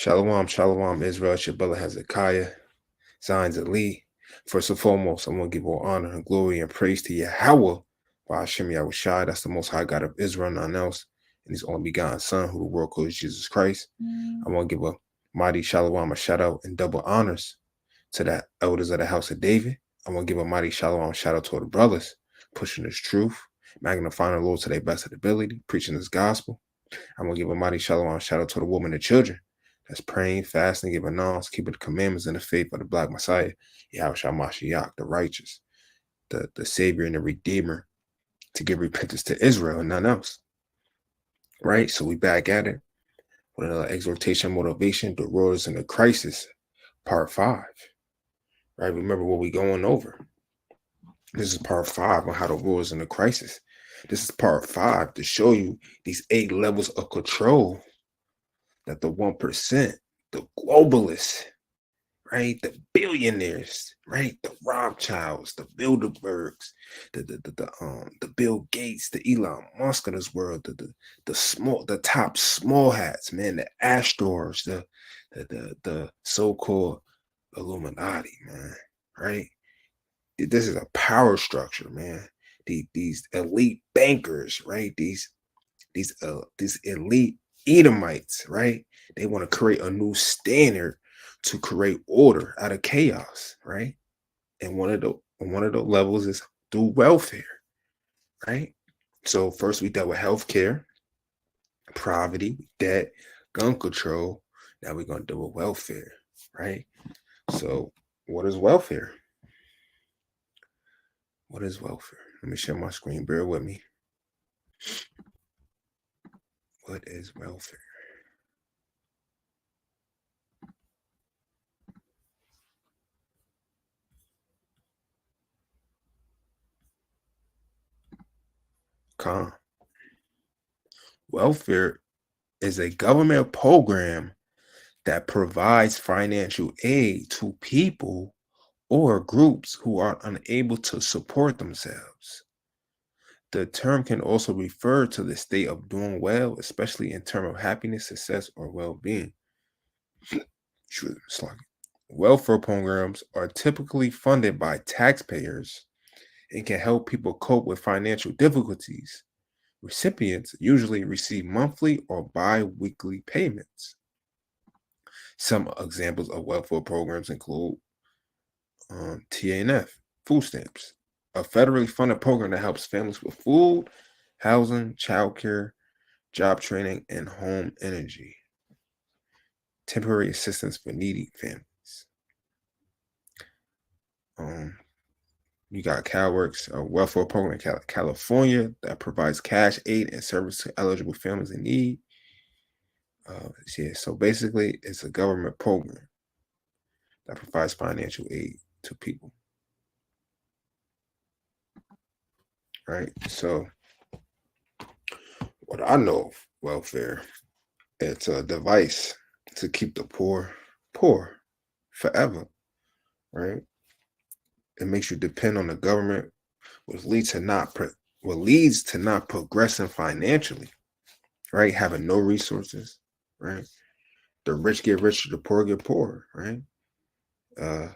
Shalom, shalom, Israel, Shabbat Hezekiah, Zion's elite. First and foremost, I want to give all honor and glory and praise to Yahweh, by Hashem Yahushai. That's the most high God of Israel, none else, and his only begotten Son, who the world calls Jesus Christ. I want to give a mighty shalom, a shout out, and double honors to the elders of the house of David. I want to give a mighty shalom, shout out to all the brothers, pushing this truth, magnifying the Lord to their best of ability, preaching this gospel. I'm going to give a mighty shalom, shout out to the women and children that's praying, fasting, giving alms, keeping the commandments and the faith of the Black Messiah, Yahushua Mashiach, the righteous, the Savior and the Redeemer, to give repentance to Israel and none else. Right? So we back at it with another exhortation, motivation, the roars and the crisis, part 5. Right? Remember what we going over. This is part 5 on how the roars and the crisis. This is part 5 to show you these 8 levels of control that the 1%, the globalists, right, the billionaires, right, the Rothschilds, the Bilderbergs, the Bill Gates, the Elon Musk of this world, the top small hats, man, the Astors, the so-called Illuminati, man, right? This is a power structure, man. These elite bankers, right? These elite Edomites, right? They want to create a new standard to create order out of chaos, right? And one of the levels is through welfare, right? So first we dealt with healthcare, poverty, debt, gun control. Now we're gonna deal with welfare, right? So what is welfare? What is welfare? Let me share my screen. Bear with me. What is welfare? Welfare is a government program that provides financial aid to people or groups who are unable to support themselves. The term can also refer to the state of doing well, especially in terms of happiness, success, or well-being. Welfare programs are typically funded by taxpayers and can help people cope with financial difficulties. Recipients usually receive monthly or bi-weekly payments. Some examples of welfare programs include TANF, food stamps, a federally funded program that helps families with food, housing, childcare, job training, and home energy. Temporary assistance for needy families. You got CalWorks, a welfare program in California that provides cash aid and service to eligible families in need. So basically, it's a government program that provides financial aid to people. Right? So what I know of welfare, it's a device to keep the poor forever, right? It makes you depend on the government, which leads to not progressing financially, right? Having no resources, right? The rich get richer, the poor get poorer, right? The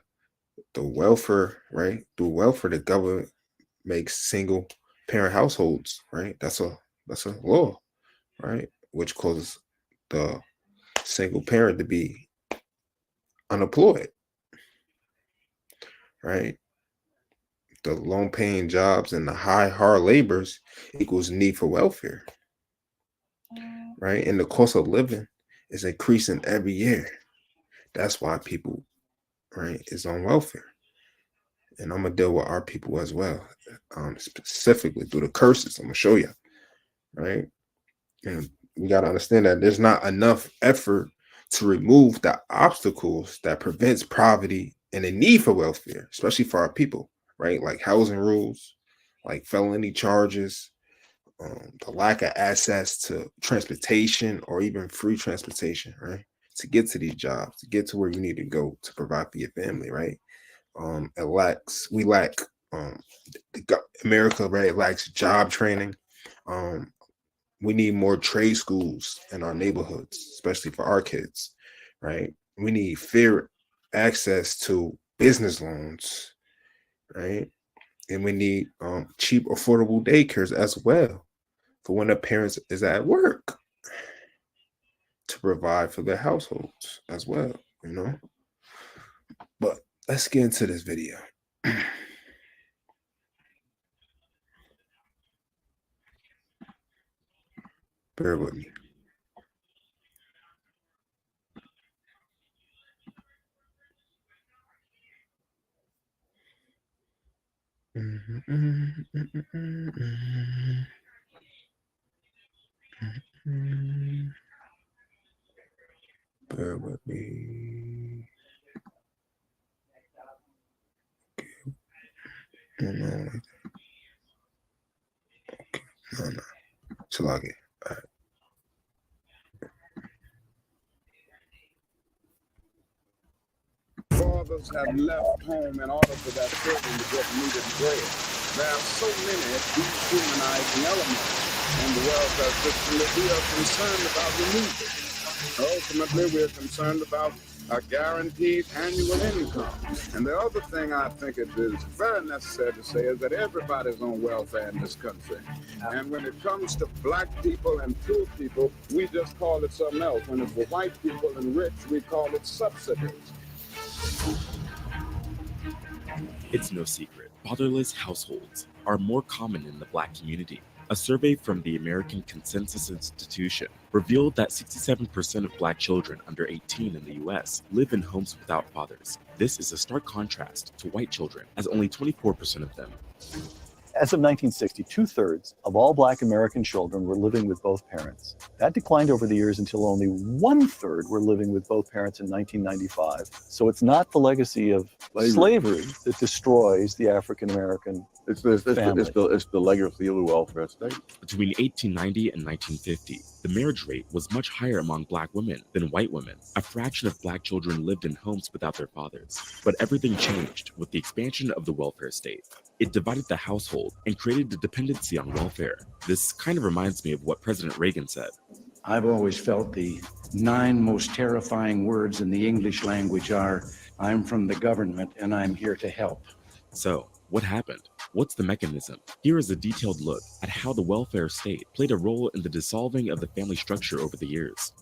welfare, right? Through welfare, the government makes single parent households, right? That's a law, right? Which causes the single parent to be unemployed, right? The low paying jobs and the hard labors equals need for welfare, right? And the cost of living is increasing every year. That's why people, right, is on welfare. And I'm gonna deal with our people as well, specifically through the curses. I'm gonna show you, right? And we gotta understand that there's not enough effort to remove the obstacles that prevents poverty and the need for welfare, especially for our people, right? Like housing rules, like felony charges, the lack of access to transportation or even free transportation, right? To get to these jobs, to get to where you need to go to provide for your family, right? America, right, lacks job training. We need more trade schools in our neighborhoods, especially for our kids, right? We need fair access to business loans, right? And we need cheap, affordable daycares as well for when the parents is at work to provide for their households as well, you know? But let's get into this video. Bear with me. Bear with me. Okay. No. Okay. No. Till I get. All right. Fathers have left home in order for their children to get needed bread. There are so many dehumanizing elements in the welfare system that we are concerned about removing. Ultimately, we are concerned about a guaranteed annual income. And the other thing I think it is very necessary to say is that everybody's on welfare in this country. And when it comes to black people and poor people, we just call it something else. When it's for white people and rich, we call it subsidies. It's no secret, fatherless households are more common in the Black community. A survey from the American Consensus Institution revealed that 67% of Black children under 18 in the US live in homes without fathers. This is a stark contrast to white children, as only 24% of them. As of 1960, 2/3 of all Black American children were living with both parents. That declined over the years until only 1/3 were living with both parents in 1995. So it's not the legacy of slavery that destroys the African American family. It's the legacy of the welfare state. Between 1890 and 1950, the marriage rate was much higher among Black women than white women. A fraction of Black children lived in homes without their fathers. But everything changed with the expansion of the welfare state. It divided the household and created a dependency on welfare. This kind of reminds me of what President Reagan said. I've always felt the 9 most terrifying words in the English language are, I'm from the government and I'm here to help. So, what happened? What's the mechanism? Here is a detailed look at how the welfare state played a role in the dissolving of the family structure over the years.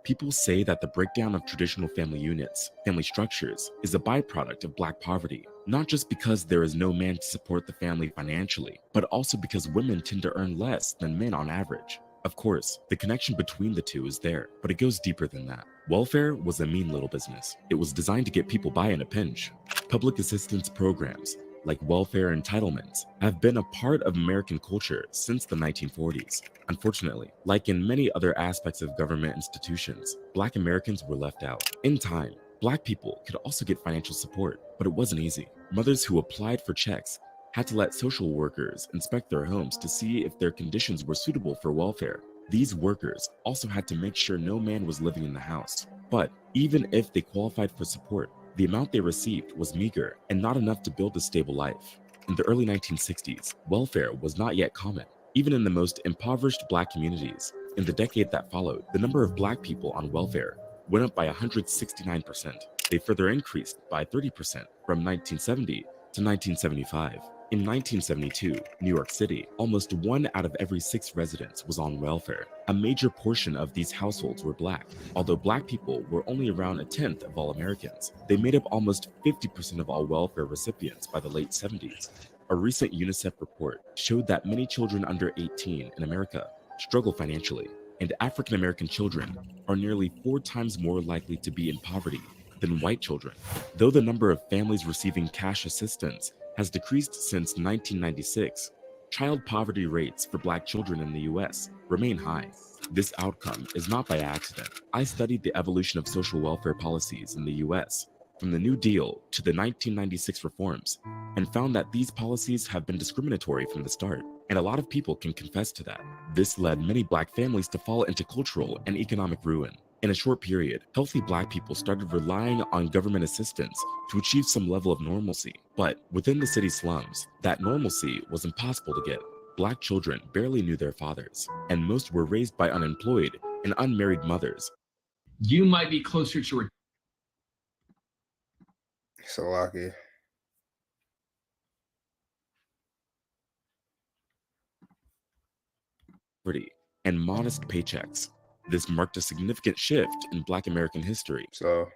People say that the breakdown of traditional family units, family structures, is a byproduct of Black poverty, not just because there is no man to support the family financially, but also because women tend to earn less than men on average. Of course, the connection between the two is there, but it goes deeper than that. Welfare was a mean little business. It was designed to get people by in a pinch. Public assistance programs, like welfare entitlements, have been a part of American culture since the 1940s. Unfortunately, like in many other aspects of government institutions, Black Americans were left out. In time, Black people could also get financial support, but it wasn't easy. Mothers who applied for checks had to let social workers inspect their homes to see if their conditions were suitable for welfare. These workers also had to make sure no man was living in the house. But even if they qualified for support, the amount they received was meager and not enough to build a stable life. In the early 1960s, welfare was not yet common, even in the most impoverished Black communities. In the decade that followed, the number of Black people on welfare went up by 169%. They further increased by 30% from 1970 to 1975. In 1972, New York City, almost 1 out of every 6 residents was on welfare. A major portion of these households were Black. Although Black people were only around 1/10 of all Americans, they made up almost 50% of all welfare recipients by the late 70s. A recent UNICEF report showed that many children under 18 in America struggle financially, and African American children are nearly 4 times more likely to be in poverty than white children. Though the number of families receiving cash assistance has decreased since 1996, child poverty rates for Black children in the US remain high. This outcome is not by accident. I studied the evolution of social welfare policies in the US, from the New Deal to the 1996 reforms, and found that these policies have been discriminatory from the start. And a lot of people can confess to that. This led many Black families to fall into cultural and economic ruin. In a short period, healthy Black people started relying on government assistance to achieve some level of normalcy. But within the city slums, that normalcy was impossible to get. Black children barely knew their fathers, and most were raised by unemployed and unmarried mothers. you might be closer to Salaki. and modest paychecks. This marked a significant shift in Black American history. So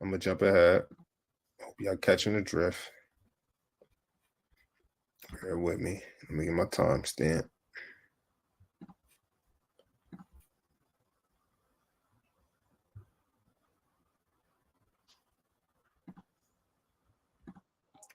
I'm gonna jump ahead. Hope y'all catching the drift. Bear with me. Let me get my timestamp.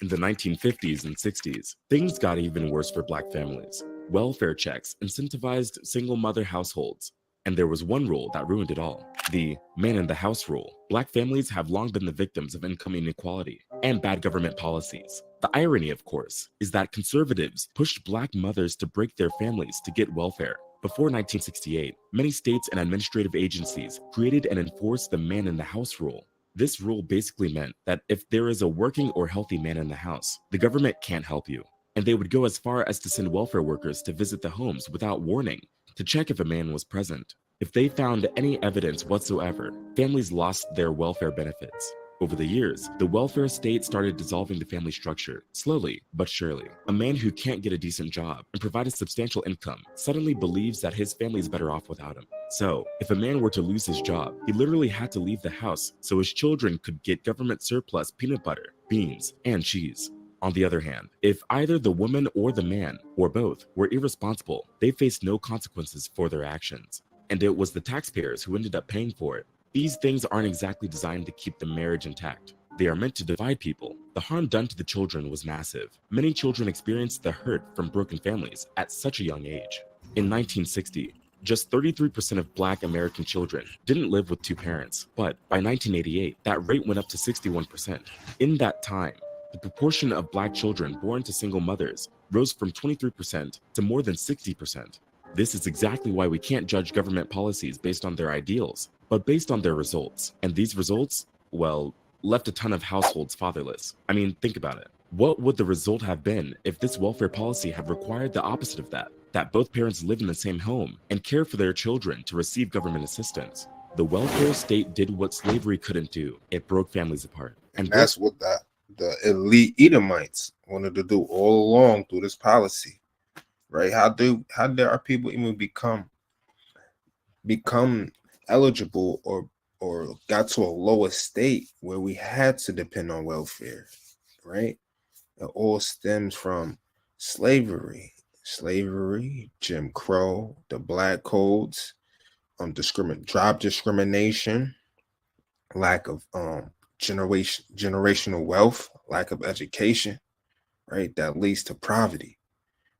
In the 1950s and 60s, things got even worse for Black families. Welfare checks incentivized single mother households, and there was one rule that ruined it all: the man in the house rule. Black families have long been the victims of income inequality and bad government policies. The irony, of course, is that conservatives pushed Black mothers to break their families to get welfare. Before 1968, many states and administrative agencies created and enforced the man in the house rule. This rule basically meant that if there is a working or healthy man in the house, the government can't help you. And they would go as far as to send welfare workers to visit the homes without warning to check if a man was present. If they found any evidence whatsoever, families lost their welfare benefits. Over the years, the welfare state started dissolving the family structure, slowly but surely. A man who can't get a decent job and provide a substantial income suddenly believes that his family is better off without him. So, if a man were to lose his job, he literally had to leave the house so his children could get government surplus peanut butter, beans, and cheese. On the other hand, if either the woman or the man, or both, were irresponsible, they faced no consequences for their actions. And it was the taxpayers who ended up paying for it. These things aren't exactly designed to keep the marriage intact. They are meant to divide people. The harm done to the children was massive. Many children experienced the hurt from broken families at such a young age. In 1960, just 33% of Black American children didn't live with two parents, but by 1988, that rate went up to 61%. In that time, the proportion of Black children born to single mothers rose from 23% to more than 60%. This is exactly why we can't judge government policies based on their ideals, but based on their results. And these results, well, left a ton of households fatherless. I mean, think about it. What would the result have been if this welfare policy had required the opposite of that? That both parents live in the same home and care for their children to receive government assistance. The welfare state did what slavery couldn't do. It broke families apart. And that's what the elite Edomites wanted to do all along through this policy. Right? How did our people even become eligible or got to a lower state where we had to depend on welfare? Right? It all stems from slavery, Jim Crow, the Black codes, job discrimination, lack of generational wealth, lack of education, right? That leads to poverty,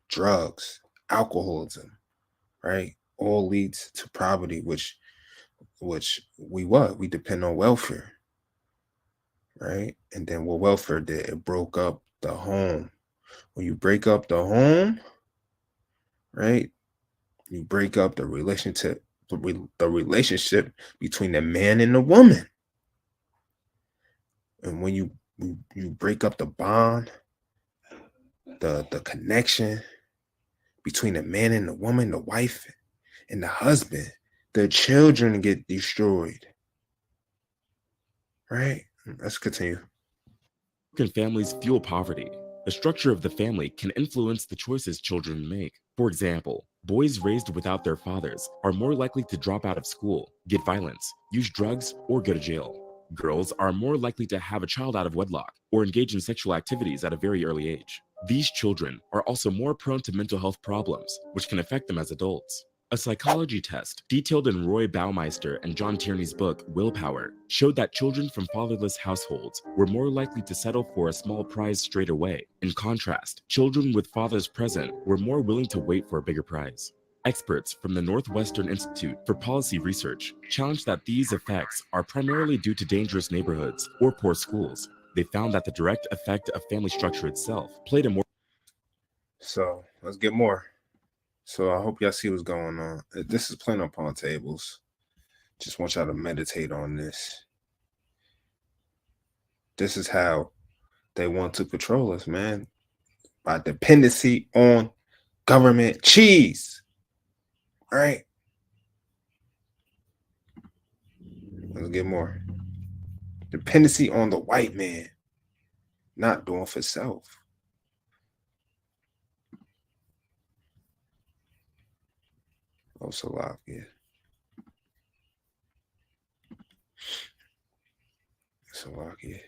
drugs, alcoholism, right? All leads to poverty, which we depend on welfare, right? And then what welfare did, it broke up the home. When you break up the home, right, you break up the relationship between the man and the woman. And when you break up the bond, the connection between the man and the woman, the wife and the husband, the children get destroyed. Right? Let's continue. Broken families fuel poverty. The structure of the family can influence the choices children make. For example, boys raised without their fathers are more likely to drop out of school, get violence, use drugs, or go to jail. Girls are more likely to have a child out of wedlock or engage in sexual activities at a very early age. These children are also more prone to mental health problems, which can affect them as adults. A psychology test detailed in Roy Baumeister and John Tierney's book, Willpower, showed that children from fatherless households were more likely to settle for a small prize straight away. In contrast, children with fathers present were more willing to wait for a bigger prize. Experts from the Northwestern Institute for Policy Research challenged that these effects are primarily due to dangerous neighborhoods or poor schools. They found that the direct effect of family structure itself played a more... So let's get more. So I hope y'all see what's going on. This is Playing Upon Tables. Just want y'all to meditate on this. This is how they want to control us, man. By dependency on government cheese. Right? Let's get more. Dependency on the white man, not doing for self. Oh, Salakia. Salakia.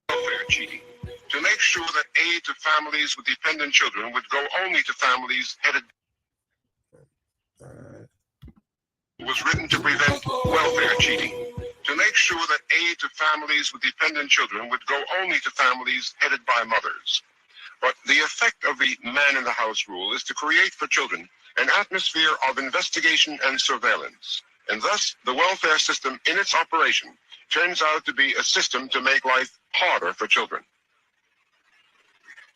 Welfare cheating. To make sure that aid to families with dependent children would go only to families headed was written to prevent welfare cheating. To make sure that aid to families with dependent children would go only to families headed by mothers. But the effect of the man in the house rule is to create for children an atmosphere of investigation and surveillance. And thus, the welfare system in its operation turns out to be a system to make life harder for children.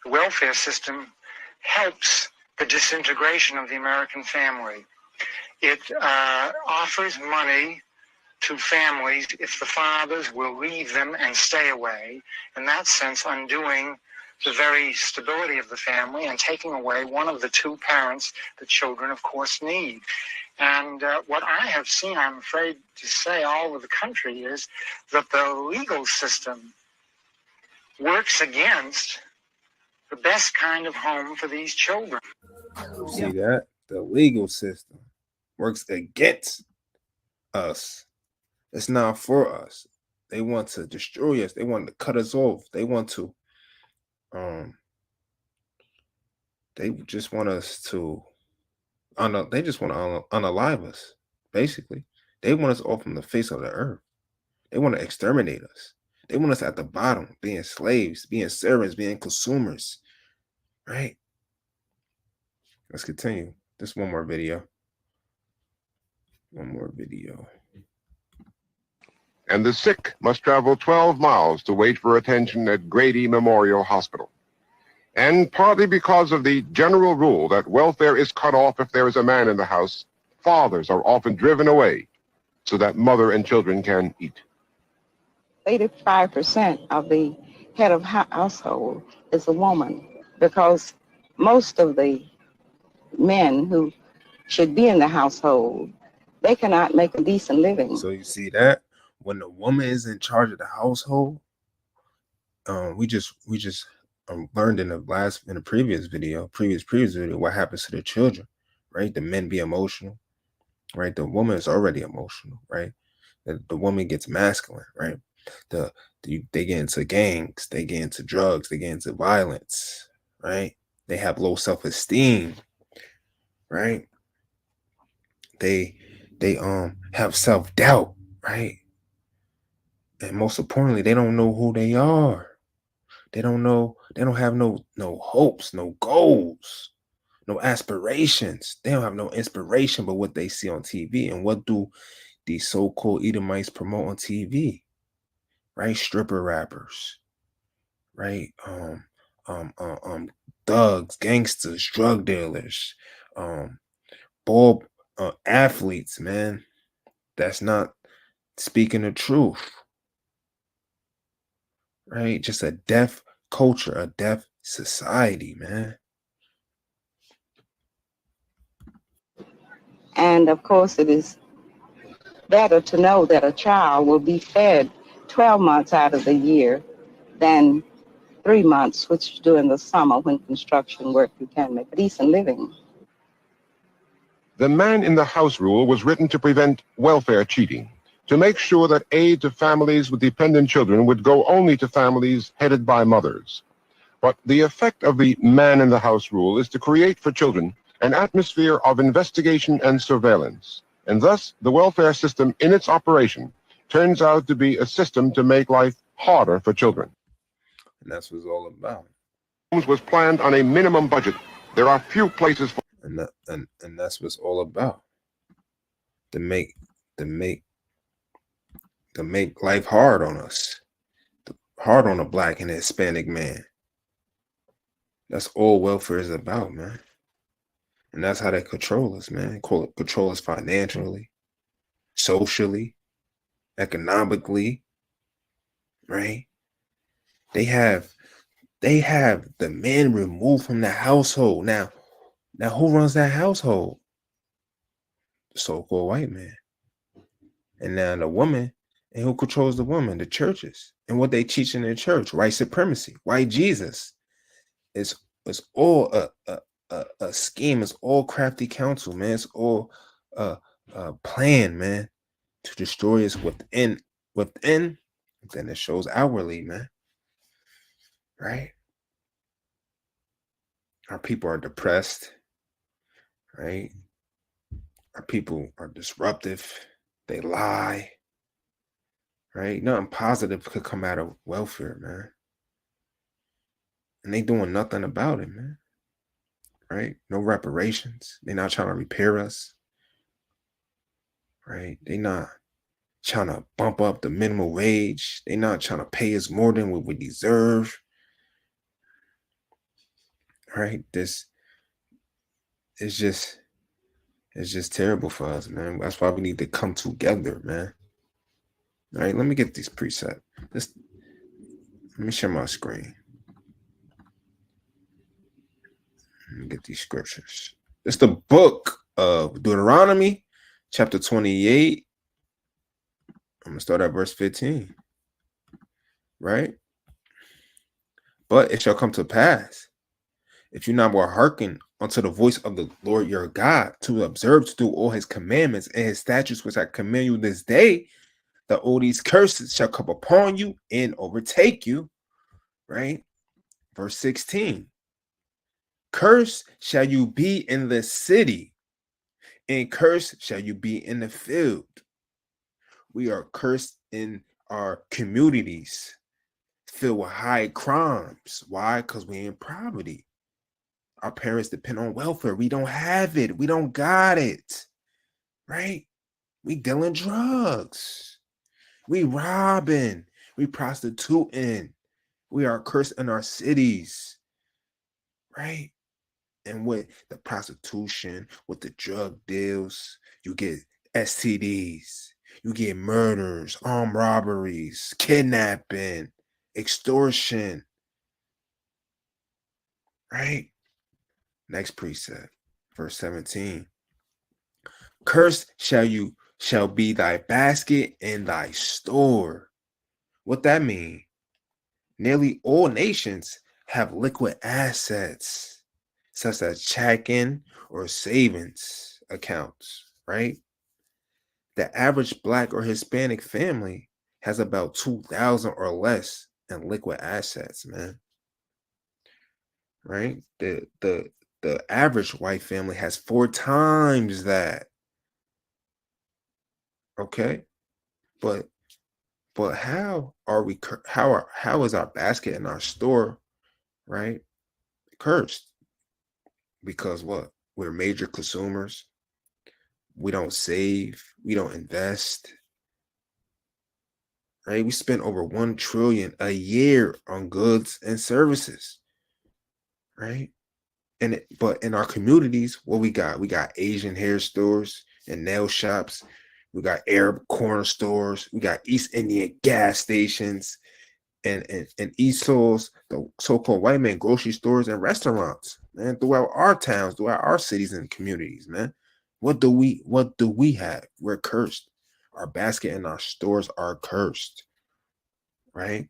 The welfare system helps the disintegration of the American family. It offers money to families if the fathers will leave them and stay away, in that sense undoing the very stability of the family and taking away one of the two parents that children, of course, need. And what I have seen, I'm afraid to say, all over the country is that the legal system works against the best kind of home for these children. See that? The legal system works against us. It's not for us. They want to destroy us. They want to cut us off. They want to they just want us to they just want to unalive us, basically. They want us off from the face of the earth. They want to exterminate us. They want us at the bottom, being slaves, being servants, being consumers, right? Let's continue. Just one more video. One more video. And the sick must travel 12 miles to wait for attention at Grady Memorial Hospital. And partly because of the general rule that welfare is cut off if there is a man in the house, fathers are often driven away so that mother and children can eat. 85% of the head of household is a woman, because most of the men who should be in the household, they cannot make a decent living. So you see that when the woman is in charge of the household, we just learned in the previous video what happens to the children, right? The men be emotional, right? The woman is already emotional, right? The woman gets masculine, right? They get into gangs, they get into drugs, they get into violence, right? They have low self-esteem, right? They have self-doubt, right? And most importantly, they don't know who they are. They don't have no hopes, no goals, no aspirations. They don't have no inspiration but what they see on TV. And what do these so-called Edomites promote on TV? Right? Stripper rappers, right? Thugs, gangsters, drug dealers, ball athletes, man. That's not speaking the truth. Right? Just a deaf culture, a deaf society, man. And of course, it is better to know that a child will be fed 12 months out of the year than 3 months, which during the summer when construction work, you can make a decent living. The man in the house rule was written to prevent welfare cheating, to make sure that aid to families with dependent children would go only to families headed by mothers. But the effect of the man in the house rule is to create for children an atmosphere of investigation and surveillance. And thus, the welfare system in its operation turns out to be a system to make life harder for children. And that's what it's all about. Was planned on a minimum budget. There are few places for and that's what it's all about. To make life hard on us. Hard on a Black and Hispanic man. That's all welfare is about, man. And that's how they control us, man. Control us financially, socially, economically, right? They have the men removed from the household. Now who runs that household? The so-called white man. And now the woman, and who controls the woman? The churches. And what they teach in their church, white supremacy, white Jesus. It's all a scheme. It's all crafty counsel, man. It's all a plan, man, to destroy us within. Then it shows outwardly, man. Right? Our people are depressed, right? Our people are disruptive. They lie, right? Nothing positive could come out of welfare, man. And they doing nothing about it, man. Right? No reparations. They're not trying to repair us. Right? They not trying to bump up the minimum wage. They're not trying to pay us more than what we deserve. Right? This is just, it's just terrible for us, man. That's why we need to come together, man. All right, let me get these presets. Let me share my screen. Let me get these scriptures. It's the book of Deuteronomy, chapter 28. I'm going to start at verse 15. Right? But it shall come to pass, if you not will hearken unto the voice of the Lord your God, to observe to do all his commandments and his statutes which I command you this day, that all these curses shall come upon you and overtake you. Right? Verse 16. Cursed shall you be in the city, and cursed shall you be in the field. We are cursed in our communities, filled with high crimes. Why? Because we're in poverty. Our parents depend on welfare. We don't have it. We don't got it. Right? We dealing drugs. We robbing. We prostituting. We are cursed in our cities. Right? And with the prostitution, with the drug deals, you get STDs, you get murders, armed robberies, kidnapping, extortion. Right? Next precept, verse 17. Cursed shall be thy basket and thy store. What that mean? Nearly all nations have liquid assets, such as checking or savings accounts, right? The average Black or Hispanic family has about 2,000 or less in liquid assets, man. Right? The average white family has 4 times that. Okay? But how are we how is our basket in our store, right, cursed? Because what? We're major consumers. We don't save. We don't invest. Right? We spend over 1 trillion a year on goods and services. Right? But in our communities, what we got? We got Asian hair stores and nail shops. We got Arab corner stores. We got East Indian gas stations and ESOLs, the so-called white man grocery stores and restaurants, man, throughout our towns, throughout our cities and communities, man. What do we have? We're cursed. Our basket and our stores are cursed, right?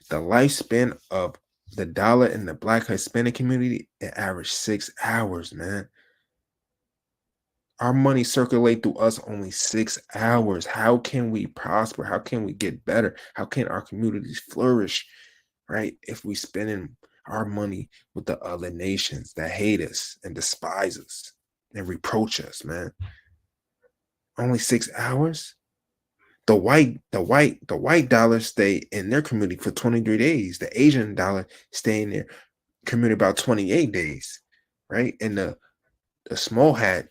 The lifespan of the dollar in the Black Hispanic community, it averaged 6 hours, man. Our money circulate through us only 6 hours. How can we prosper? How can we get better? How can our communities flourish, right? If we spending our money with the other nations that hate us and despise us and reproach us, man. Only 6 hours? The white dollar stay in their community for 23 days. The Asian dollar stay in their community about 28 days, right? And the small hat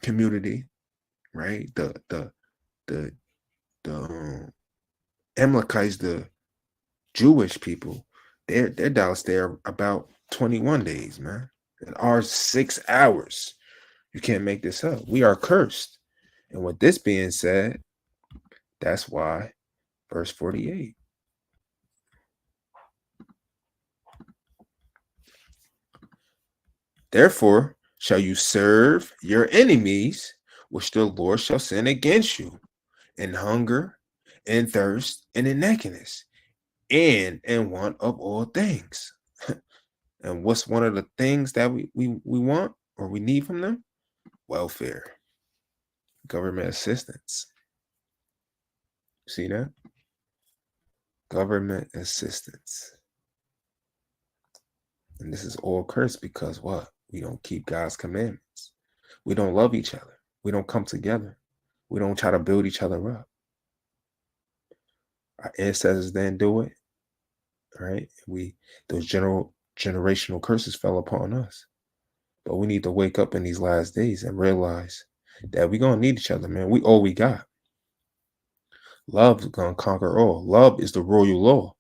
community, right? The Amalekites, the Jewish people, their dollars there about 21 days, man. And ours 6 hours. You can't make this up. We are cursed. And with this being said, that's why verse 48. Therefore shall you serve your enemies, which the Lord shall send against you, in hunger, in thirst, and in nakedness, and in want of all things. And what's one of the things that we want or we need from them? Welfare, government assistance. See that? Government assistance. And this is all cursed because what? We don't keep God's commandments. We don't love each other. We don't come together. We don't try to build each other up. Our ancestors didn't do it, right? Those generational curses fell upon us. But we need to wake up in these last days and realize that we're gonna need each other, man. We all we got. Love is gonna conquer all. Love is the royal law.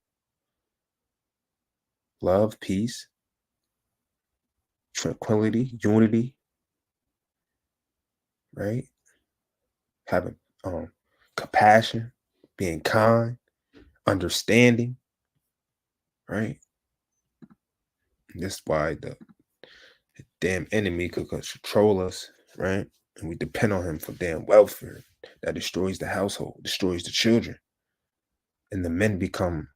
Love, peace, tranquility, unity, right? Having compassion, being kind, understanding, right? And that's why the damn enemy could control us, right? And we depend on him for damn welfare that destroys the household, destroys the children. And the men become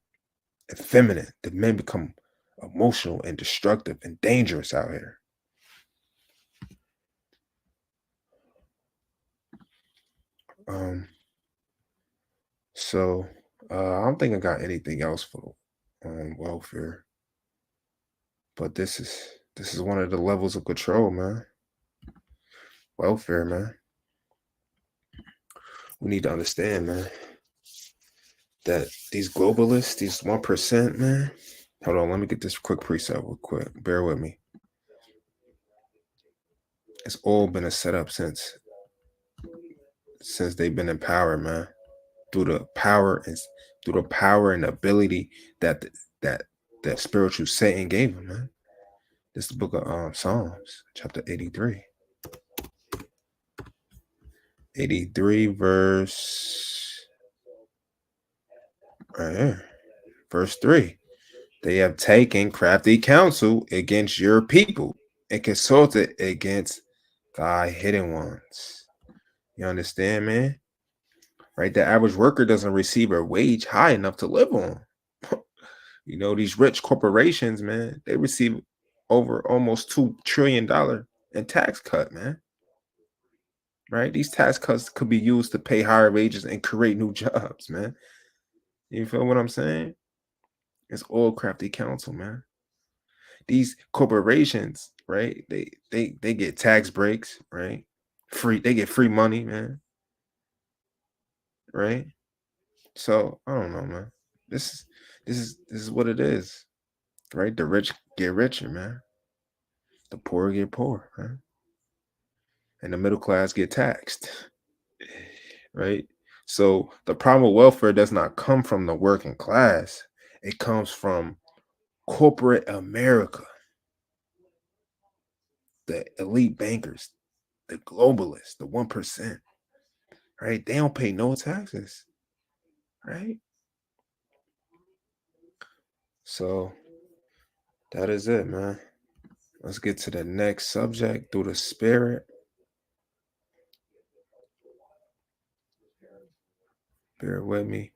effeminate. The men become emotional and destructive and dangerous out here. So I don't think I got anything else for welfare. But this is one of the levels of control, man. Welfare, man. We need to understand, man, that these globalists, these 1%, man. Hold on, let me get this quick precept real quick. Bear with me. It's all been a setup since they've been in power, man. Through the power and ability that that spiritual Satan gave him, man. This is the book of Psalms, chapter 83. 83 verse right here. Verse 3. They have taken crafty counsel against your people and consulted against thy hidden ones. You understand, man? Right? The average worker doesn't receive a wage high enough to live on. You know, these rich corporations, man, they receive over almost $2 trillion in tax cut, man. Right? These tax cuts could be used to pay higher wages and create new jobs, man. You feel what I'm saying? It's all crafty counsel, man. These corporations, right? They get tax breaks, right? They get free money, man. Right? So I don't know, man. This is what it is. Right? The rich get richer, man. The poor get poor, man. And the middle class get taxed. Right? So the problem with welfare does not come from the working class. It comes from corporate America, the elite bankers, the globalists, the 1%. Right? They don't pay no taxes. Right? So that is it, man. Let's get to the next subject through the spirit. Bear with me.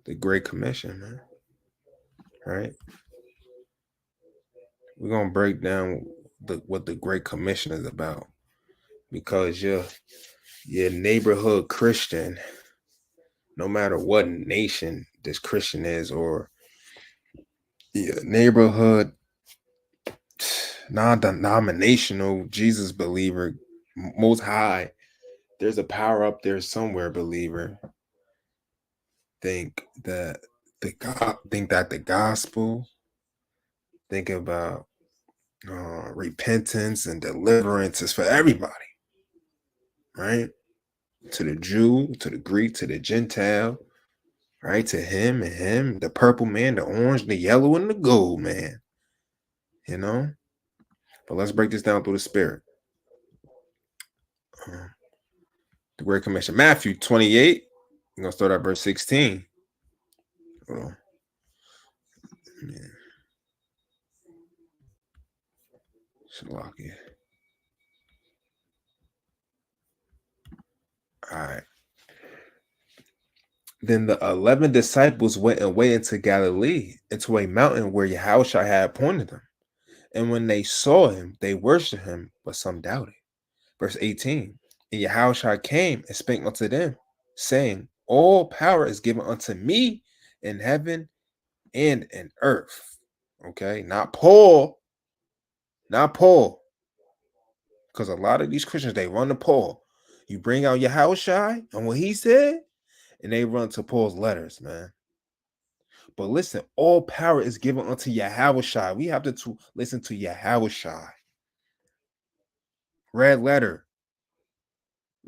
The Great Commission, man. Right? We're gonna break down what the Great Commission is about. Because your neighborhood Christian, no matter what nation this Christian is, or your neighborhood non-denominational Jesus believer, most high, there's a power up there somewhere, believer. Think that the gospel, think about repentance and deliverance is for everybody, right? To the Jew, to the Greek, to the Gentile, right? To him and him, the purple man, the orange, the yellow, and the gold man. You know? But let's break this down through the spirit. The Great Commission. Matthew 28. We're going to start at verse 16. Hold on. Man. Shalakia. Then the 11 disciples went away into Galilee, into a mountain where Yahushua had appointed them. And when they saw him, they worshipped him, but some doubted. Verse 18. And Yahushua came and spake unto them, saying, all power is given unto me in heaven and in earth. Okay, not Paul. Not Paul. Because a lot of these Christians, they run to Paul. You bring out Yahushua and what he said, and they run to Paul's letters, man. But listen, all power is given unto Yahushua. We have to listen to Yahushua. Red letter.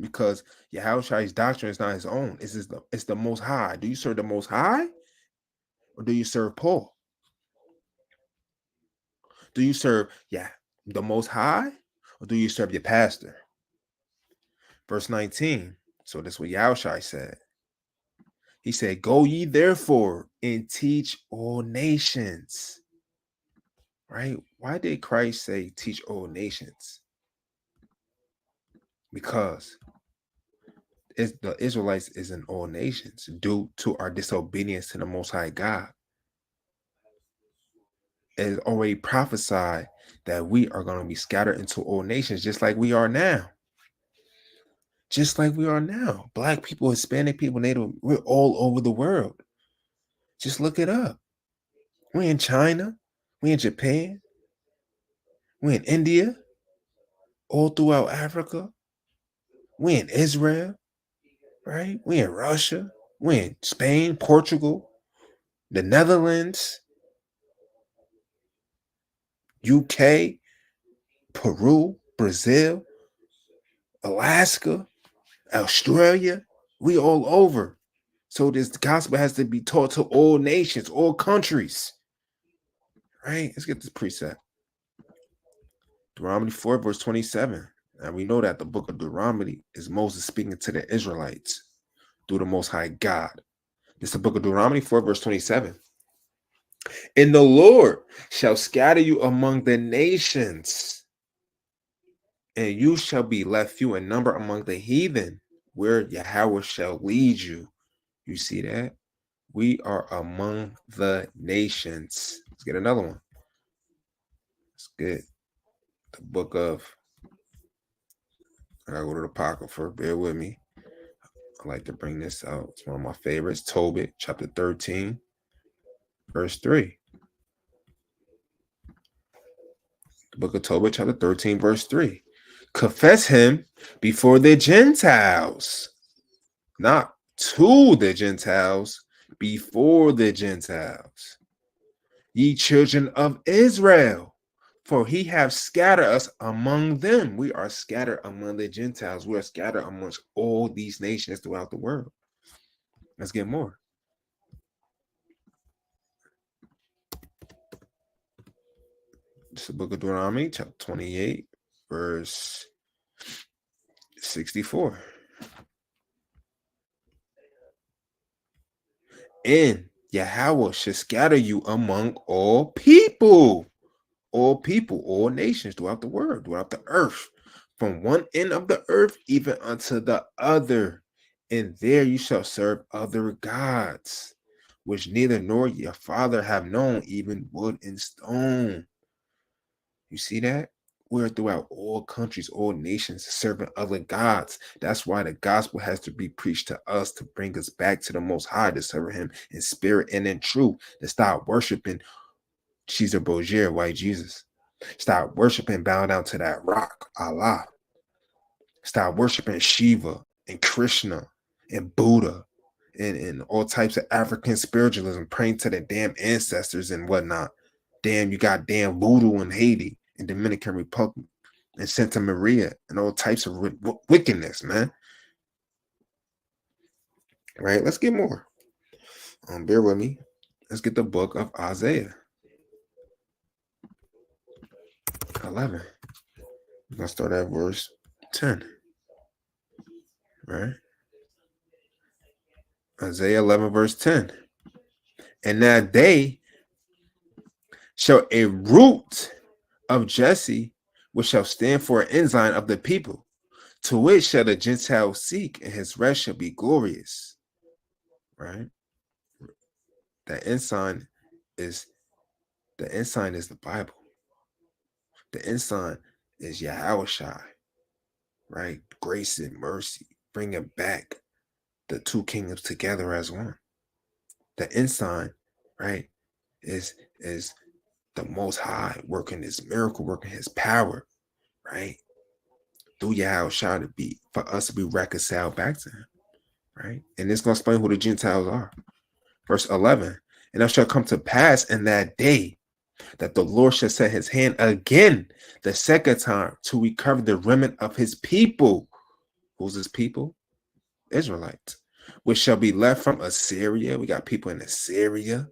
Because Yahushua's doctrine is not his own. It's the Most High. Do you serve the Most High? Or do you serve Paul? Do you serve the Most High? Or do you serve your pastor? Verse 19. So this is what Yahushua said. He said, go ye therefore and teach all nations. Right? Why did Christ say teach all nations? Because the Israelites is in all nations due to our disobedience to the Most High God. It is already prophesied that we are going to be scattered into all nations just like we are now. Just like we are now. Black people, Hispanic people, Native, we're all over the world. Just look it up. We're in China. We're in Japan. We're in India. All throughout Africa. We're in Israel. Right? We're in Russia. We're in Spain, Portugal, the Netherlands, UK, Peru, Brazil, Alaska, Australia. We all over. So this gospel has to be taught to all nations, all countries. Right? Let's get this precept. Deuteronomy 4, verse 27. And we know that the book of Deuteronomy is Moses speaking to the Israelites through the Most High God. This is the book of Deuteronomy 4, verse 27. And the Lord shall scatter you among the nations, and you shall be left few in number among the heathen, where Yahweh shall lead you. You see that? We are among the nations. Let's get another one. Let's get the book of, I gotta go to the Apocrypha. Bear with me. I like to bring this out. It's one of my favorites. Tobit, chapter 13, verse 3. The book of Tobit, chapter 13, verse 3. Confess him before the Gentiles, not to the Gentiles, before the Gentiles. Ye children of Israel, for he hath scattered us among them. We are scattered among the Gentiles. We are scattered amongst all these nations throughout the world. Let's get more. It's the book of Deuteronomy, chapter 28, verse 64. And Yahweh shall scatter you among all people, all nations throughout the world, throughout the earth, from one end of the earth even unto the other. And there you shall serve other gods, which neither nor your father have known, even wood and stone. You see that? We're throughout all countries, all nations, serving other gods. That's why the gospel has to be preached to us to bring us back to the Most High, to serve him in spirit and in truth, to stop worshiping Caesar Borgia, white Jesus. Stop worshiping, bow down to that rock, Allah. Stop worshiping Shiva and Krishna and Buddha and all types of African spiritualism, praying to the damn ancestors and whatnot. Damn, you got damn voodoo in Haiti and Dominican Republic and Santa Maria and all types of wickedness, man. Right? Let's get more. Bear with me. Let's get the book of Isaiah 11. We're going to start at verse 10. Right? Isaiah 11, verse 10. And that day shall a root of Jesse, which shall stand for an ensign of the people, to which shall the Gentiles seek, and his rest shall be glorious. right? The ensign is the Bible. The ensign is Yahushua, right? Grace and mercy, bringing back the two kingdoms together as one. The ensign, right, is the Most High working His miracle, working His power, right, through Yahushua for us to be reconciled back to Him, right? And it's going to explain who the Gentiles are. Verse 11, and it shall come to pass in that day that the Lord shall set His hand again the second time to recover the remnant of His people. Who's His people? Israelites, which shall be left from Assyria. We got people in Assyria.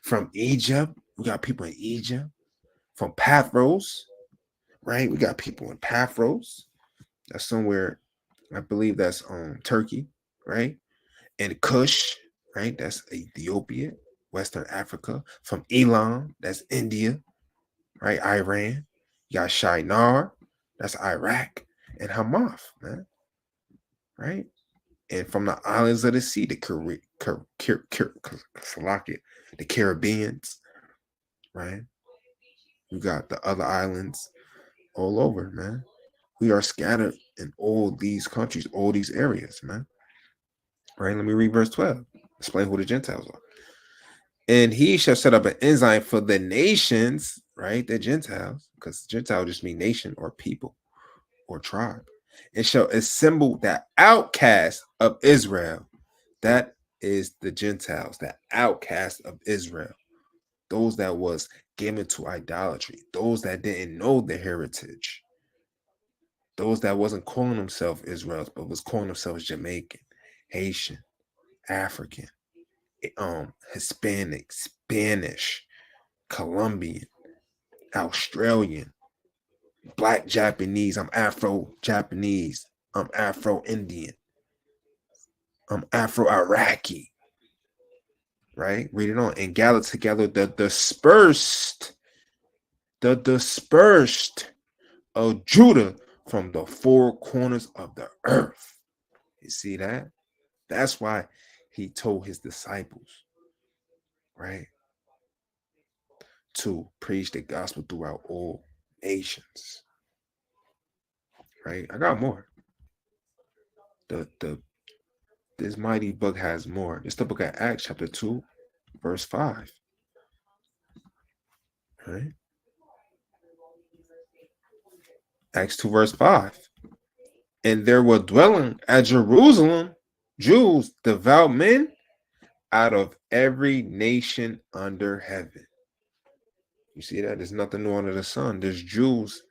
From Egypt, we got people in Egypt. From Pathros, right? We got people in Pathros. That's somewhere, I believe that's Turkey, right? And Kush, right? That's Ethiopia, Western Africa. From Elam, that's India, right? Iran. You got Shinar, that's Iraq. And Hamath, man, right? And from the islands of the sea, the Caribbeans, right? We got the other islands all over, man. We are scattered in all these countries, all these areas, man. Right? Let me read verse 12. Explain who the Gentiles are. And He shall set up an ensign for the nations, right? The Gentiles, because Gentile just mean nation or people or tribe. And shall assemble the outcast of Israel. That is the Gentiles, the outcast of Israel. Those that was given to idolatry, those that didn't know their heritage, those that wasn't calling themselves Israelites, but was calling themselves Jamaican, Haitian, African, Hispanic, Spanish, Colombian, Australian, Black Japanese. I'm Afro-Japanese. I'm Afro-Indian. I'm Afro-Iraqi. Right? Read it on. And gather together the dispersed of Judah from the four corners of the earth. You see that? That's why He told His disciples, right, to preach the gospel throughout all nations. Right? I got more. This mighty book has more. It's the book of Acts, chapter 2, verse 5. Right? Acts 2, verse 5. And there were dwelling at Jerusalem Jews, devout men, out of every nation under heaven. You see that? There's nothing new under the sun. There's Jews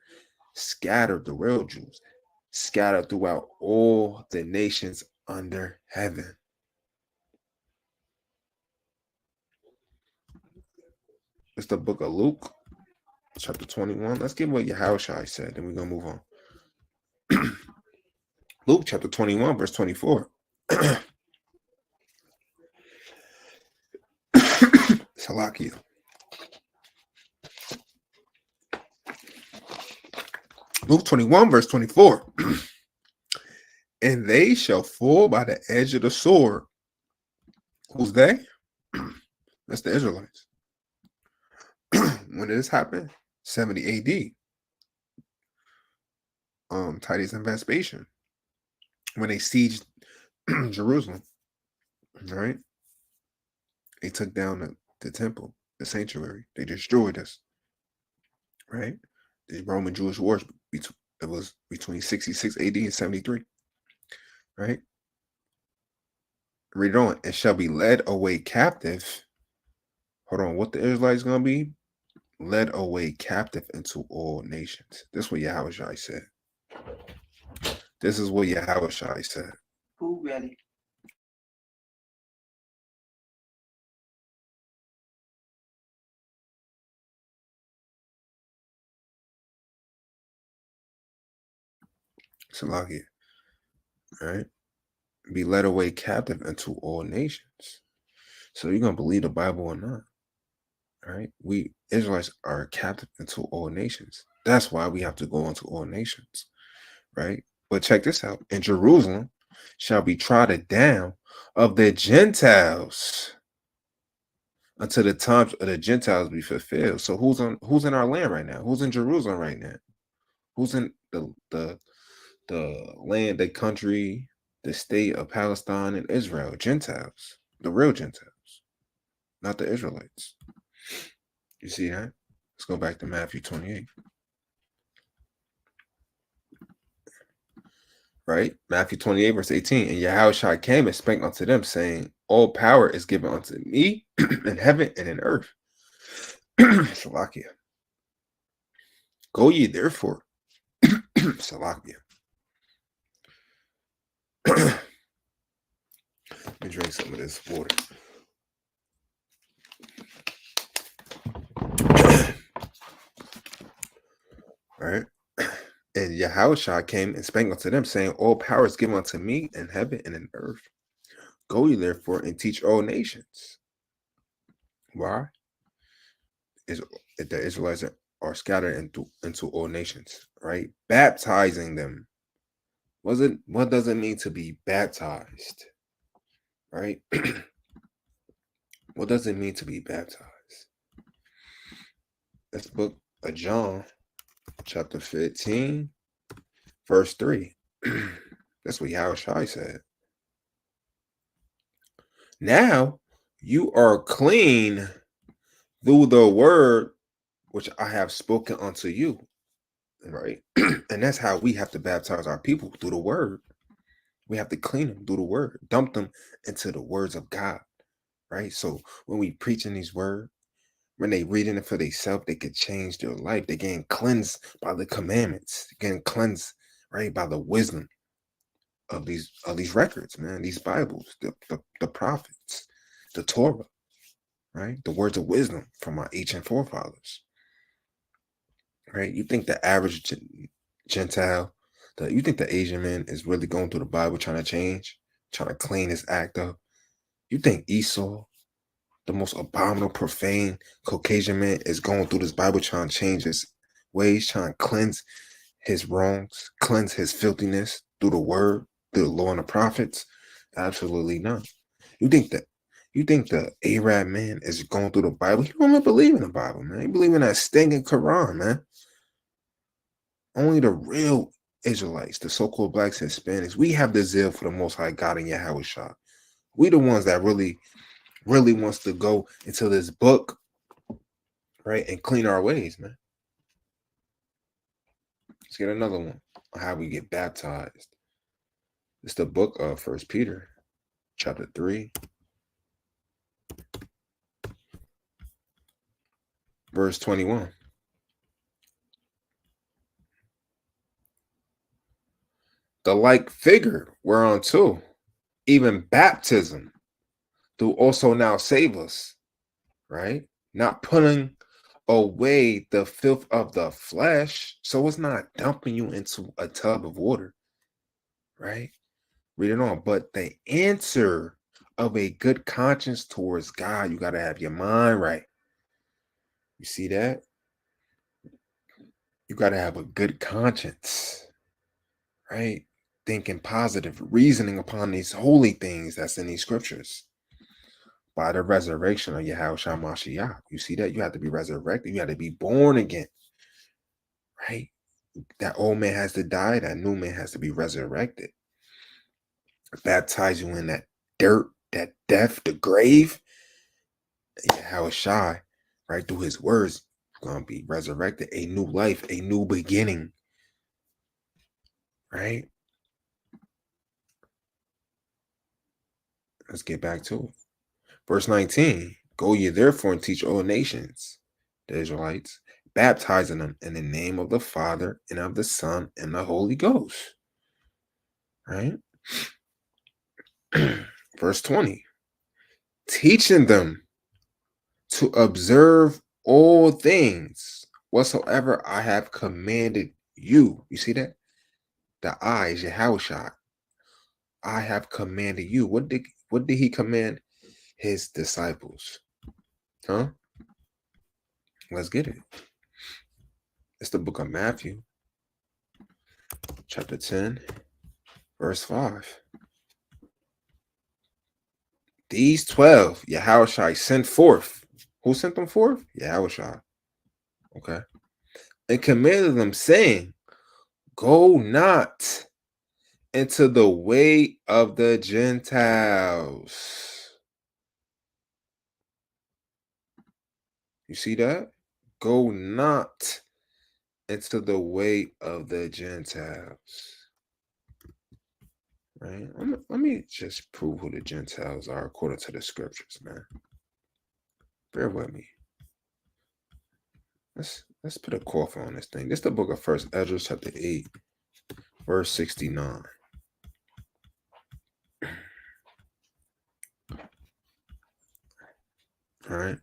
scattered, the real Jews, scattered throughout all the nations under heaven. It's the book of Luke, chapter 21. Let's get what Yahushua said, then we're going to move on. Luke, chapter 21, verse 24. Salakia. Luke 21, verse 24. And they shall fall by the edge of the sword. Who's they? That's the Israelites. When did this happen? 70 AD. Titus and Vespasian. When they sieged Jerusalem. Right? They took down the temple, the sanctuary. They destroyed us. Right? The Roman Jewish wars, it was between 66 AD and 73. Right? Read on. And shall be led away captive. Hold on. What the Israelites going to be? Led away captive into all nations. This is what Yahushua said. This is what Yahushua said. Who ready? Salakia. Right? Be led away captive into all nations. So you're going to believe the Bible or not. All right? We Israelites are captive into all nations. That's why we have to go into all nations. Right? But check this out. In Jerusalem, shall be trodden down of the Gentiles until the times of the Gentiles be fulfilled. So who's in our land right now? Who's in Jerusalem right now? Who's in the land, the country, the state of Palestine and Israel? Gentiles, the real Gentiles, not the Israelites. You see that? Let's go back to Matthew 28. Right? Matthew 28, verse 18. And Yahushua came and spake unto them, saying, all power is given unto me in heaven and in earth. Salakia. Go ye therefore. Salakia. Let me drink some of this water. Right? And Yahushua came and spake unto them, saying, all power is given unto me in heaven and in earth. Go ye therefore and teach all nations. Why? The Israelites are scattered into all nations, right? Baptizing them. What does it mean to be baptized? Right? What does it mean to be baptized? Let's book of John, chapter 15, verse 3. That's what Yahushua said. Now you are clean through the word which I have spoken unto you. Right? And that's how we have to baptize our people, through the word. We have to clean them through the word, dump them into the words of God. Right? So when we preaching these words, when they reading it for themselves, they could change their life. They're getting cleansed by the commandments, they're getting cleansed, right, by the wisdom of these records, man, these Bibles, the prophets, the Torah, right? The words of wisdom from our ancient forefathers. Right? You think the average Gentile, you think the Asian man is really going through the Bible trying to change, trying to clean his act up? You think Esau, the most abominable, profane Caucasian man, is going through this Bible trying to change his ways, trying to cleanse his wrongs, cleanse his filthiness through the word, through the law and the prophets? Absolutely not. You think the Arab man is going through the Bible? He don't even believe in the Bible, man. He believe in that stinking Quran, man. Only the real Israelites, the so-called blacks and Hispanics, we have the zeal for the Most High God and Yahushua. We the ones that really wants to go into this book, right, and clean our ways, man. Let's get another one on how we get baptized. It's the book of 1 Peter, chapter 3, verse 21. The like figure whereunto even baptism do also now save us, right? Not putting away the filth of the flesh. So it's not dumping you into a tub of water, right? Read it on. But the answer of a good conscience towards God, you got to have your mind right. You see that? You got to have a good conscience, right? Thinking positive, reasoning upon these holy things that's in these scriptures. By the resurrection of Yahushua Mashiach. You see that? You have to be resurrected. You have to be born again, right? That old man has to die. That new man has to be resurrected. Baptize you in that dirt, that death, the grave. Yahushua, right, through his words, going to be resurrected. A new life, a new beginning, right? Let's get back to it. Verse 19, go ye therefore and teach all nations, the Israelites, baptizing them in the name of the Father and of the Son and the Holy Ghost. Right? Verse 20, teaching them to observe all things whatsoever I have commanded you. You see that? The I is Yahushua. I have commanded you. What did he command his disciples? Huh? Let's get it. It's the book of Matthew, chapter 10, verse 5. These 12, Yahushua sent forth. Who sent them forth? Yahushua. Okay. And commanded them, saying, go not into the way of the Gentiles. You see that? Go not into the way of the Gentiles. Right? Let me just prove who the Gentiles are according to the scriptures, man. Bear with me. Let's put a coffin on this thing. This is the book of 1 Ezra, chapter 8, verse 69. All right.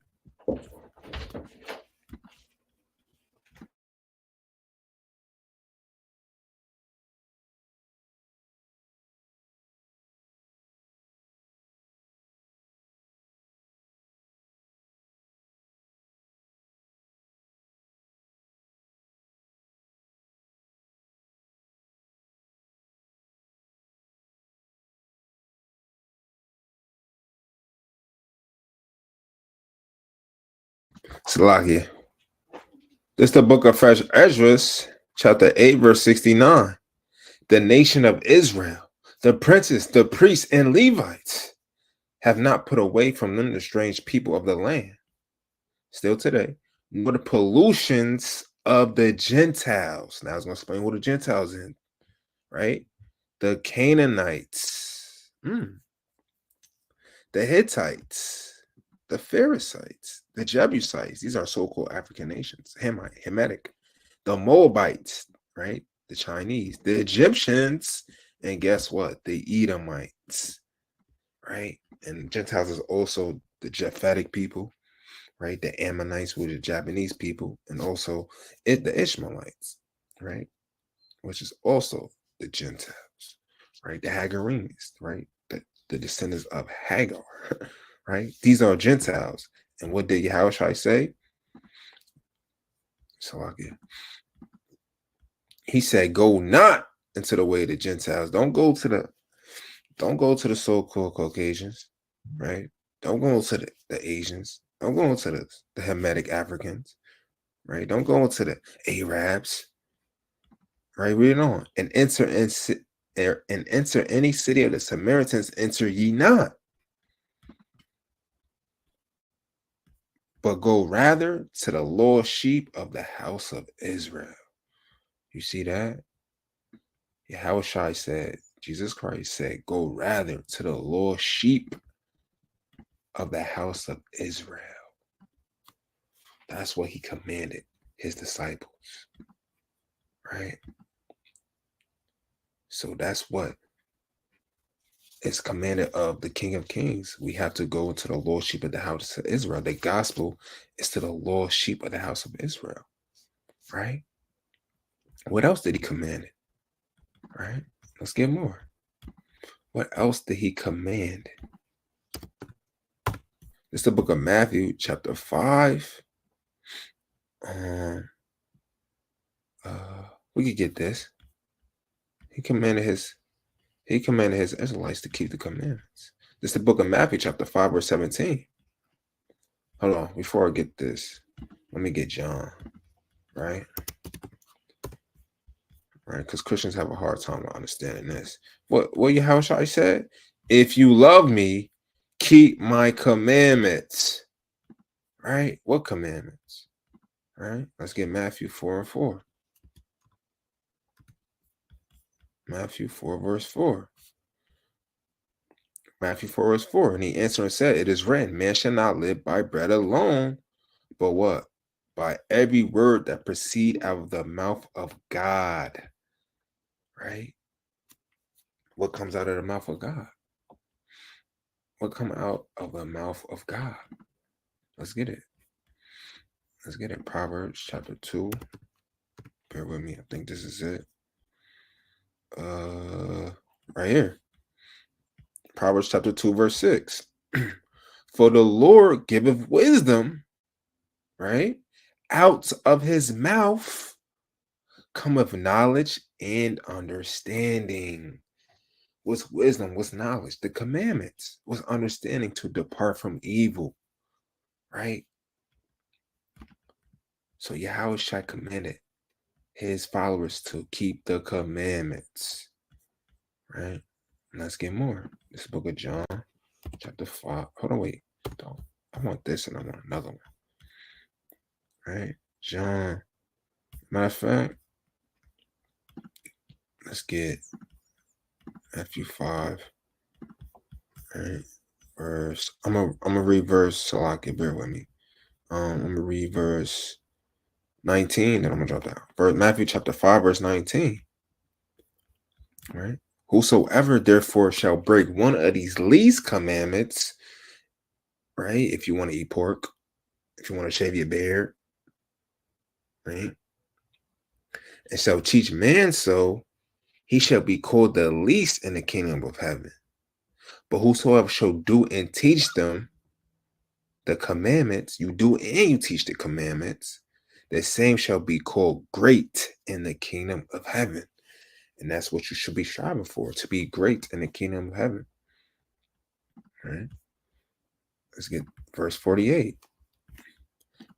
Salakia. This is the book of 1 Ezra, chapter 8, verse 69. The nation of Israel, the princes, the priests, and Levites have not put away from them the strange people of the land, still today, nor the pollutions of the Gentiles. Now I was going to explain who the Gentiles in, right? The Canaanites, the Hittites, the Pharisees, the Jebusites. These are so-called African nations, Hamitic, the Moabites, right? The Chinese, the Egyptians, and guess what? The Edomites, right? And Gentiles is also the Japhetic people, right? The Ammonites, were the Japanese people, and also the Ishmaelites, right? Which is also the Gentiles, right? The Hagarenes, right? The descendants of Hagar, right? These are Gentiles. And what did Yahushua say? He said, go not into the way of the Gentiles. Don't go to the so-called Caucasians, right? Don't go into the Asians. Don't go into the Hamitic Africans, right? Don't go into the Arabs, right? Read it on. And enter any city of the Samaritans, enter ye not. But go rather to the lost sheep of the house of Israel. You see that? Yahushua said, Jesus Christ said, go rather to the lost sheep of the house of Israel. That's what he commanded his disciples, right? So that's what is commanded of the King of Kings. We have to go to the lost sheep of the house of Israel. The gospel is to the lost sheep of the house of Israel, right? What else did he command? Right? Let's get more. What else did he command? It's the book of Matthew, chapter 5. We could get this. He commanded his Israelites to keep the commandments. This is the book of Matthew, chapter 5, verse 17. Hold on, before I get this, let me get John, right? Right, because Christians have a hard time understanding this. What Yahushua said? If you love me, keep my commandments. Right? What commandments? Right? Let's get Matthew 4 and 4. Matthew 4, verse 4. Matthew 4, verse 4. And he answered and said, it is written, man shall not live by bread alone, but what? By every word that proceed out of the mouth of God. Right? What comes out of the mouth of God? What come out of the mouth of God? Let's get it. Let's get it. Proverbs chapter 2. Bear with me. I think this is it. Right here. Proverbs chapter 2, verse 6. For the Lord giveth wisdom, right? Out of his mouth cometh knowledge and understanding. What's wisdom? What's knowledge? The commandments. What's understanding to depart from evil, right? So Yahushua commanded his followers to keep the commandments, right? Let's get more. This book of John, chapter 5. Hold on, wait. Don't. I want this and I want another one. Right? John. Matter of fact, let's get Matthew 5. Right? Verse. I'm gonna read verse so I can bear with me. I'm gonna read verse 19, then I'm gonna drop down. Matthew chapter 5, verse 19. Right? Whosoever therefore shall break one of these least commandments, right? If you want to eat pork, if you want to shave your beard, right? And shall teach man so, he shall be called the least in the kingdom of heaven. But whosoever shall do and teach them the commandments, you do and you teach the commandments, the same shall be called great in the kingdom of heaven. And that's what you should be striving for, to be great in the kingdom of heaven. Right? Let's get verse 48.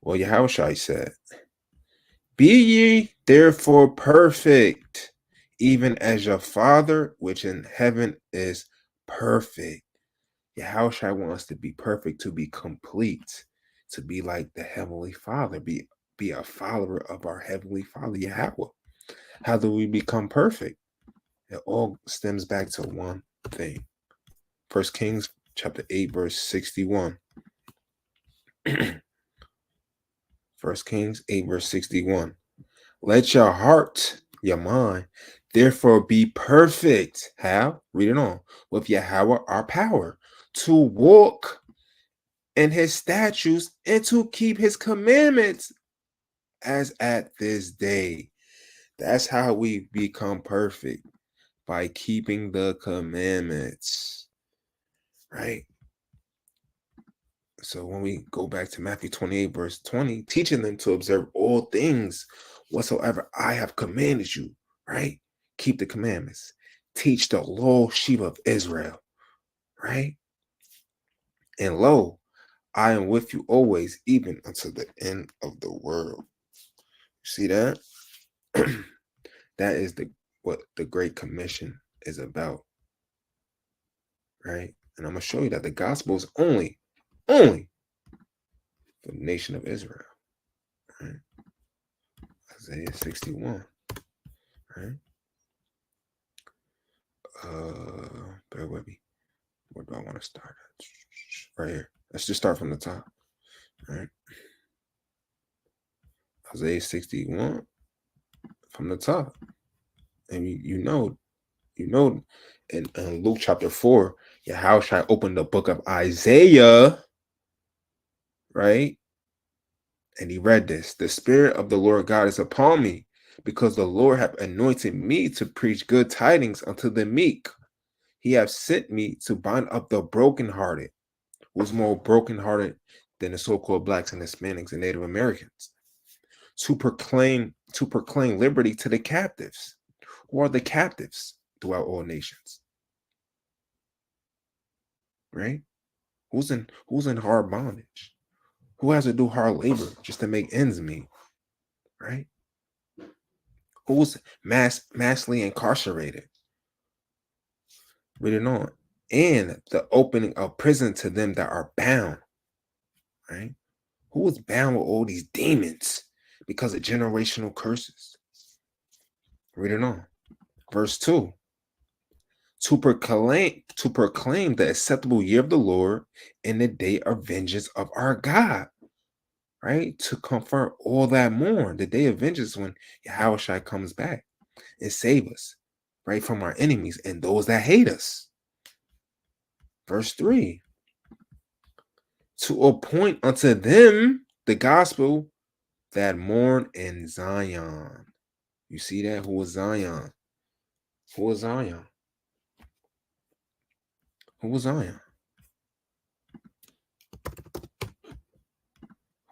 Well, Yahushua said, be ye therefore perfect, even as your Father which in heaven is perfect. Yahushua wants us to be perfect, to be complete, to be like the Heavenly Father, be a follower of our Heavenly Father, Yahweh. How do we become perfect? It all stems back to one thing. 1 Kings chapter 8, verse 61. 1 Kings 8, verse 61. Let your heart, your mind, therefore be perfect. How? Read it on. With Yahweh our power, to walk in his statutes and to keep his commandments as at this day. That's how we become perfect, by keeping the commandments. Right? So when we go back to Matthew 28, verse 20, teaching them to observe all things whatsoever I have commanded you, right? Keep the commandments. Teach the loyal sheep of Israel, right? And lo, I am with you always, even unto the end of the world. See that? That is what the Great Commission is about, right? And I'm going to show you that the gospel is only for the nation of Israel, right? Isaiah 61, right? Bear with me. Where do I want to start? Right here. Let's just start from the top, right? Isaiah 61 from the top. And you know, in Luke chapter 4, Yahushua opened the book of Isaiah, right? And he read this. The Spirit of the Lord God is upon me, because the Lord hath anointed me to preach good tidings unto the meek. He hath sent me to bind up the brokenhearted. Who's more brokenhearted than the so-called blacks and Hispanics and Native Americans? To proclaim liberty to the captives. Who are the captives throughout all nations? Right? Who's in hard bondage? Who has to do hard labor just to make ends meet? Right? Who's massively incarcerated? Read it on. And the opening of prison to them that are bound. Right? Who is bound with all these demons because of generational curses? Read it on. Verse 2. To proclaim the acceptable year of the Lord and the day of vengeance of our God. Right? To comfort all that mourn. The day of vengeance when Yahushua comes back and save us, right, from our enemies and those that hate us. Verse 3. To appoint unto them the gospel that mourn in Zion. You see that? Who is Zion? Who is Zion? Who is Zion?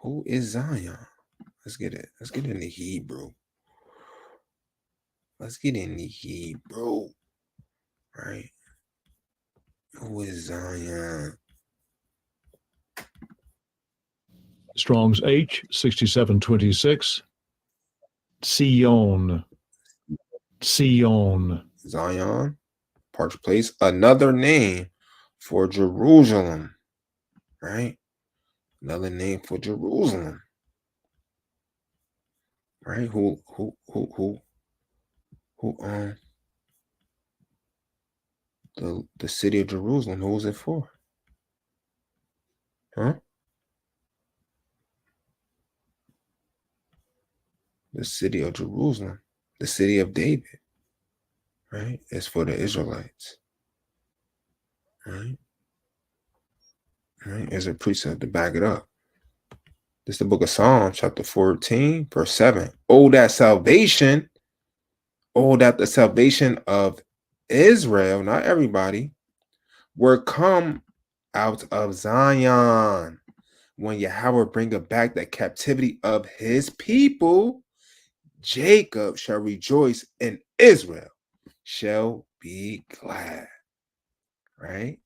Who is Zion? Let's get it. Let's get in the Hebrew. Let's get in the Hebrew. Right? Who is Zion? Strong's H 6726. Sion. Sion. Zion, Park Place, another name for Jerusalem, right? Another name for Jerusalem, right? Who the city of Jerusalem? Who was it for? Huh? The city of Jerusalem, the city of David, right? It's for the Israelites, right? Right? There's a precept to back it up. This is the book of Psalms, chapter 14, verse 7. Oh, that salvation, oh, that the salvation of Israel, not everybody, were come out of Zion. When Yahweh bringeth back the captivity of his people, Jacob shall rejoice and Israel shall be glad. Right?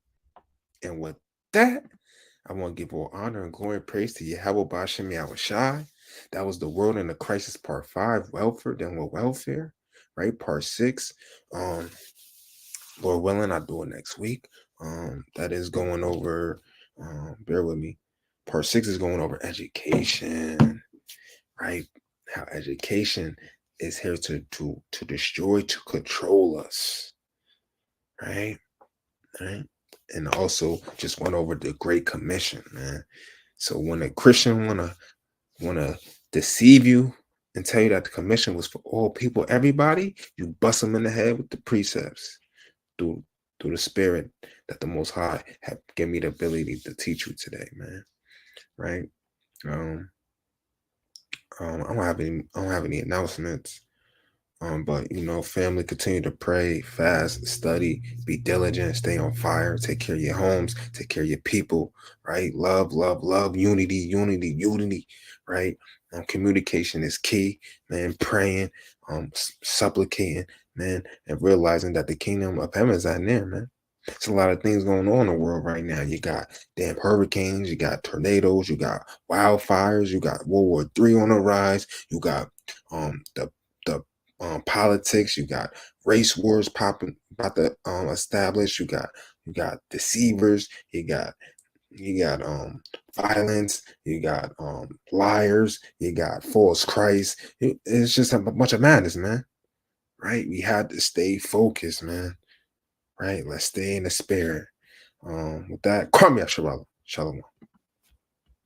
And with that, I want to give all honor and glory and praise to Yahweh Bashem Yahushai. That was the world in the crisis, part 5, welfare, then with welfare, right? Part 6. Lord willing, I'll do it next week. That is going over, bear with me. Part 6 is going over education, right? How education is here to destroy, to control us, right? Right? And also just went over the Great Commission, man. So when a Christian wanna deceive you and tell you that the commission was for all people, everybody, you bust them in the head with the precepts through the spirit that the Most High have given me the ability to teach you today, man. Right? I don't have any announcements. But family, continue to pray, fast, study, be diligent, stay on fire, take care of your homes, take care of your people, right? Love, unity, right? Communication is key, man. Praying, supplicating, man, and realizing that the kingdom of heaven is not near, man. There's a lot of things going on in the world right now. You got damn hurricanes, you got tornadoes, you got wildfires, you got World War III on the rise, you got the politics, you got race wars popping about to establish, you got deceivers, you got violence, you got liars, you got false Christ. It's just a bunch of madness, man. Right? We had to stay focused, man. Right? Let's stay in the spirit. With that, call me Shalom.